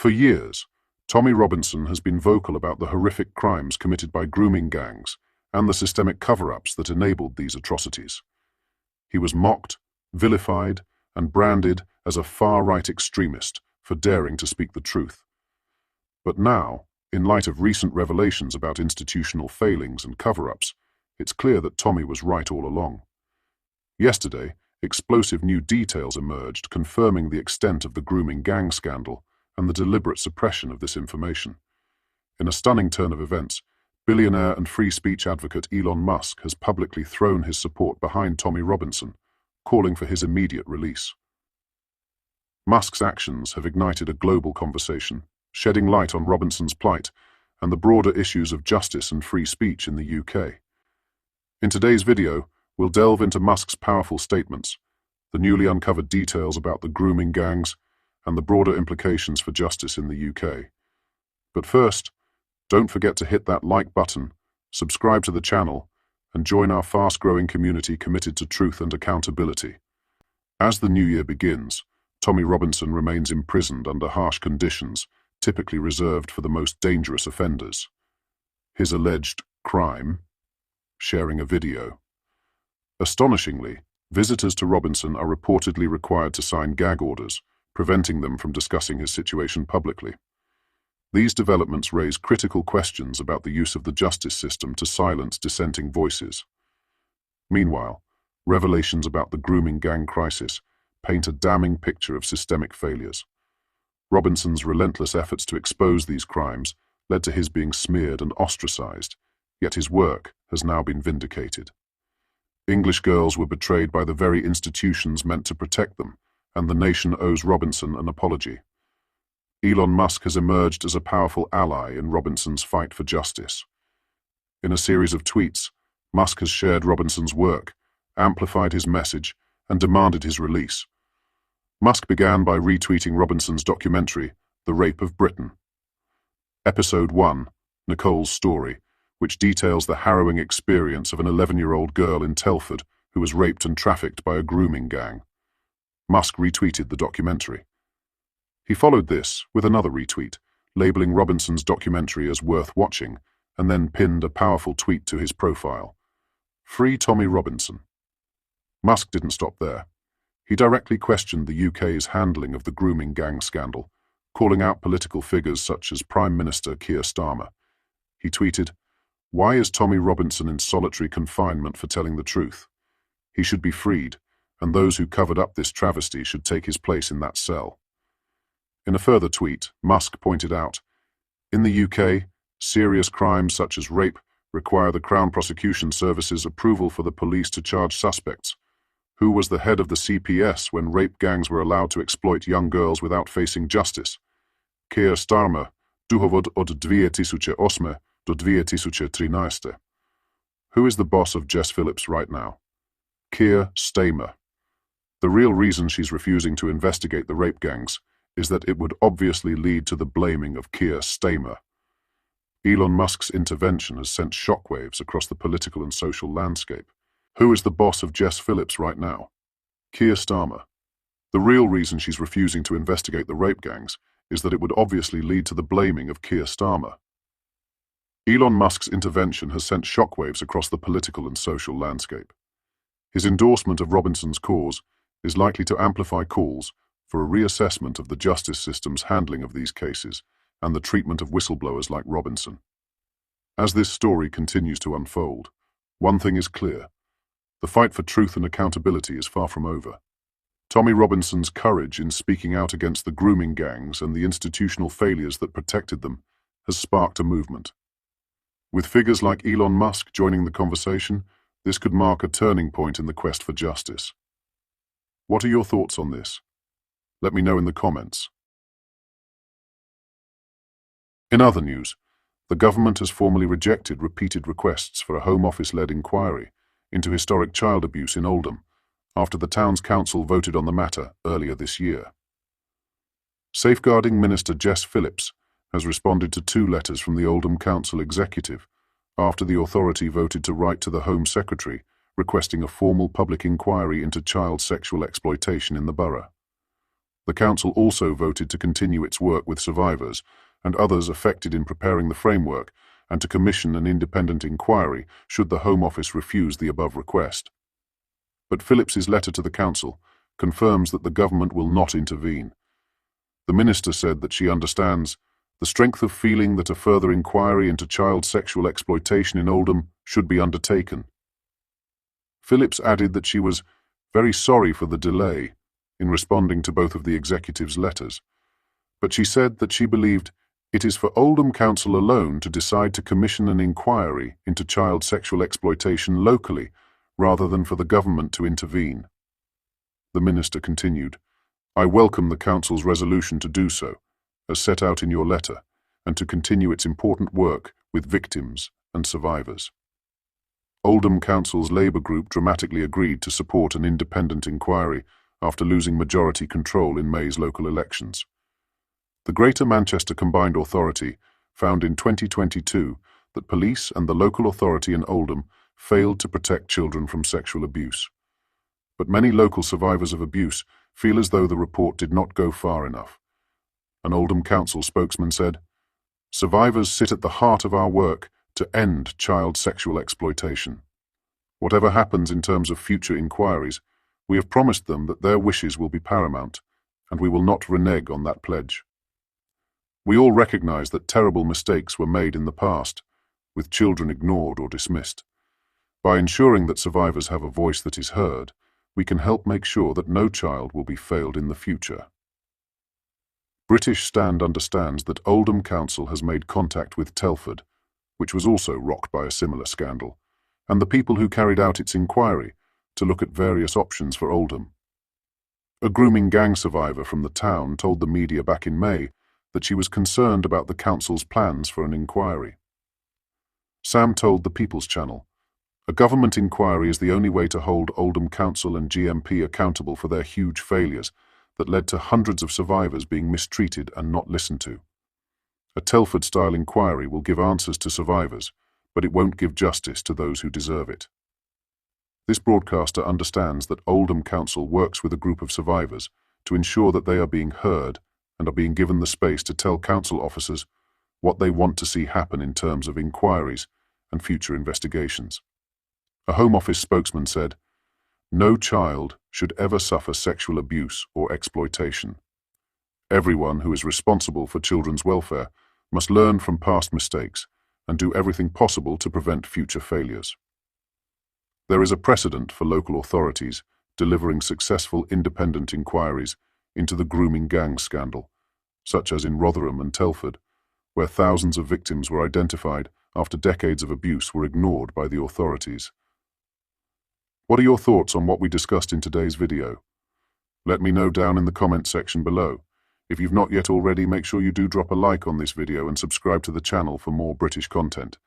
For years, Tommy Robinson has been vocal about the horrific crimes committed by grooming gangs and the systemic cover-ups that enabled these atrocities. He was mocked, vilified, and branded as a far-right extremist for daring to speak the truth. But now, in light of recent revelations about institutional failings and cover-ups, it's clear that Tommy was right all along. Yesterday, explosive new details emerged confirming the extent of the grooming gang scandal and the deliberate suppression of this information. In a stunning turn of events, billionaire and free speech advocate Elon Musk has publicly thrown his support behind Tommy Robinson, calling for his immediate release. Musk's actions have ignited a global conversation, shedding light on Robinson's plight and the broader issues of justice and free speech in the UK. In today's video, we'll delve into Musk's powerful statements, the newly uncovered details about the grooming gangs, and the broader implications for justice in the UK. But first, don't forget to hit that like button, subscribe to the channel, and join our fast-growing community committed to truth and accountability. As the new year begins, Tommy Robinson remains imprisoned under harsh conditions, typically reserved for the most dangerous offenders. His alleged crime? Sharing a video. Astonishingly, visitors to Robinson are reportedly required to sign gag orders, preventing them from discussing his situation publicly. These developments raise critical questions about the use of the justice system to silence dissenting voices. Meanwhile, revelations about the grooming gang crisis paint a damning picture of systemic failures. Robinson's relentless efforts to expose these crimes led to his being smeared and ostracized, yet his work has now been vindicated. English girls were betrayed by the very institutions meant to protect them, and the nation owes Robinson an apology. Elon Musk has emerged as a powerful ally in Robinson's fight for justice. In a series of tweets, Musk has shared Robinson's work, amplified his message, and demanded his release. Musk began by retweeting Robinson's documentary, The Rape of Britain. Episode 1, Nicole's Story, which details the harrowing experience of an 11-year-old girl in Telford who was raped and trafficked by a grooming gang. Musk retweeted the documentary. He followed this with another retweet, labeling Robinson's documentary as worth watching, and then pinned a powerful tweet to his profile. Free Tommy Robinson. Musk didn't stop there. He directly questioned the UK's handling of the grooming gang scandal, calling out political figures such as Prime Minister Keir Starmer. He tweeted, "Why is Tommy Robinson in solitary confinement for telling the truth? He should be freed, and those who covered up this travesty should take his place in that cell." In a further tweet, Musk pointed out, "In the UK, serious crimes such as rape require the Crown Prosecution Service's approval for the police to charge suspects. Who was the head of the CPS when rape gangs were allowed to exploit young girls without facing justice? Keir Starmer, dowód od 2008 do 2013. Who is the boss of Jess Phillips right now? Keir Starmer. The real reason she's refusing to investigate the rape gangs is that it would obviously lead to the blaming of Keir Starmer." Elon Musk's intervention has sent shockwaves across the political and social landscape. Who is the boss of Jess Phillips right now? Keir Starmer. The real reason she's refusing to investigate the rape gangs is that it would obviously lead to the blaming of Keir Starmer. Elon Musk's intervention has sent shockwaves across the political and social landscape. His endorsement of Robinson's cause is likely to amplify calls for a reassessment of the justice system's handling of these cases and the treatment of whistleblowers like Robinson. As this story continues to unfold, one thing is clear. The fight for truth and accountability is far from over. Tommy Robinson's courage in speaking out against the grooming gangs and the institutional failures that protected them has sparked a movement. With figures like Elon Musk joining the conversation, this could mark a turning point in the quest for justice. What are your thoughts on this? Let me know in the comments. In other news, the government has formally rejected repeated requests for a Home Office-led inquiry into historic child abuse in Oldham, after the town's council voted on the matter earlier this year. Safeguarding Minister Jess Phillips has responded to 2 letters from the Oldham Council Executive after the authority voted to write to the Home Secretary requesting a formal public inquiry into child sexual exploitation in the borough. The council also voted to continue its work with survivors and others affected in preparing the framework and to commission an independent inquiry should the Home Office refuse the above request. But Phillips's letter to the council confirms that the government will not intervene. The minister said that she understands the strength of feeling that a further inquiry into child sexual exploitation in Oldham should be undertaken. Phillips added that she was very sorry for the delay in responding to both of the executive's letters, but she said that she believed it is for Oldham Council alone to decide to commission an inquiry into child sexual exploitation locally, rather than for the government to intervene. The minister continued, "I welcome the council's resolution to do so, as set out in your letter, and to continue its important work with victims and survivors." Oldham Council's Labour group dramatically agreed to support an independent inquiry after losing majority control in May's local elections. The Greater Manchester Combined Authority found in 2022 that police and the local authority in Oldham failed to protect children from sexual abuse. But many local survivors of abuse feel as though the report did not go far enough. An Oldham Council spokesman said, "Survivors sit at the heart of our work to end child sexual exploitation. Whatever happens in terms of future inquiries, we have promised them that their wishes will be paramount, and we will not renege on that pledge. We all recognize that terrible mistakes were made in the past, with children ignored or dismissed. By ensuring that survivors have a voice that is heard, we can help make sure that no child will be failed in the future." British Stand understands that Oldham Council has made contact with Telford, which was also rocked by a similar scandal, and the people who carried out its inquiry to look at various options for Oldham. A grooming gang survivor from the town told the media back in May that she was concerned about the council's plans for an inquiry. Sam told the People's Channel, "A government inquiry is the only way to hold Oldham Council and GMP accountable for their huge failures that led to hundreds of survivors being mistreated and not listened to. A Telford-style inquiry will give answers to survivors, but it won't give justice to those who deserve it." This broadcaster understands that Oldham Council works with a group of survivors to ensure that they are being heard and are being given the space to tell council officers what they want to see happen in terms of inquiries and future investigations. A Home Office spokesman said, "No child should ever suffer sexual abuse or exploitation. Everyone who is responsible for children's welfare must learn from past mistakes and do everything possible to prevent future failures." There is a precedent for local authorities delivering successful independent inquiries into the grooming gang scandal, such as in Rotherham and Telford, where thousands of victims were identified after decades of abuse were ignored by the authorities. What are your thoughts on what we discussed in today's video? Let me know down in the comment section below. If you've not yet already, make sure you do drop a like on this video and subscribe to the channel for more British content.